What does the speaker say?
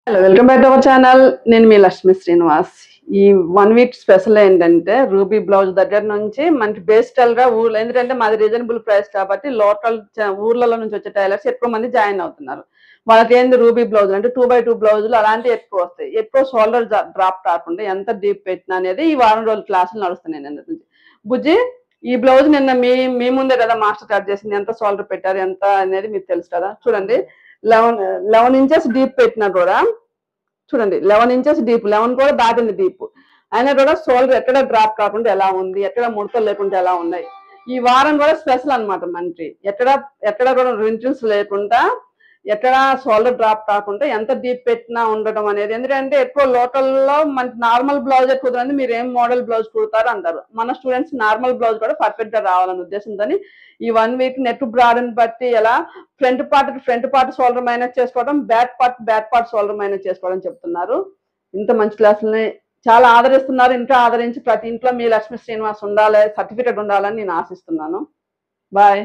Hello, welcome back to our channel. నేను మీ లక్ష్మీ శ్రీనివాస్. ఈ 1 week special ఏంటంటే రూబీ బ్లౌజ్ దగ్గర నుంచి మనకి బేస్టల్ గా ఊర్లో, ఎందుకంటే మాది రీజనబుల్ ప్రైస్ కాబట్టి లోకల్ ఊర్లలో నుంచి వచ్చే టైలర్స్ ఎక్కువ మంది జాయిన్ అవుతున్నారు. వాళ్ళకి ఏంది రూబీ బ్లౌజ్ అంటే 2x2 బ్లౌజులు అలాంటివి ఎక్కువ వస్తాయి. ఎక్కువ షోల్డర్ డ్రాప్ కాకుండా ఎంత డీప్ పెట్టినా అనేది ఈ వారం రోజుల క్లాసులు నడుస్తున్నాయి. నిన్న నుంచి బుజ్జి, ఈ బ్లౌజ్ నిన్న మీ ముందే కదా మాస్టర్ కట్ చేసింది. ఎంత షోల్డర్ పెట్టారు ఎంత అనేది మీకు తెలుసు కదా. చూడండి, 11 ఇంచెస్ డీప్ పెట్టినా కూడా, చూడండి 11 ఇంచెస్ డీప్, 11 కూడా దాటింది డీప్ అయినా కూడా షోల్డర్ ఎక్కడ డ్రాప్ కాకుండా ఎలా ఉంది, ఎక్కడ ముడతలు లేకుండా ఎలా ఉన్నాయి. ఈ వారం కూడా స్పెషల్ అనమాట. మనకి ఎక్కడ కూడా రింకిల్స్ లేకుండా, ఎక్కడ షోల్డర్ డ్రాప్ కాకుండా ఎంత డీప్ పెట్టినా ఉండడం అనేది. ఎందుకంటే ఎక్కువ లోకల్లో మనకి నార్మల్ బ్లౌజ్ కుదరని, మీరు ఏం మోడల్ బ్లౌజ్ కుడతారు అంటారు. మన స్టూడెంట్స్ నార్మల్ బ్లౌజ్ కూడా పర్ఫెక్ట్ గా రావాలనే ఉద్దేశంతో ఈ 1 వీక్ నెట్ బ్రాడ్ని బట్టి ఎలా ఫ్రంట్ పార్ట్ షోల్డర్ మైనస్ చేసుకోవడం, బ్యాక్ పార్ట్ షోల్డర్ మైనస్ చేసుకోవడం చెప్తున్నారు. ఇంత మంచి క్లాసులని చాలా ఆదరిస్తున్నారు. ఇంకా ఆదరించి ప్రతి ఇంట్లో మీ లక్ష్మీ శ్రీనివాస్ ఉండాలి, సర్టిఫికెట్ ఉండాలని నేను ఆశిస్తున్నాను. బాయ్.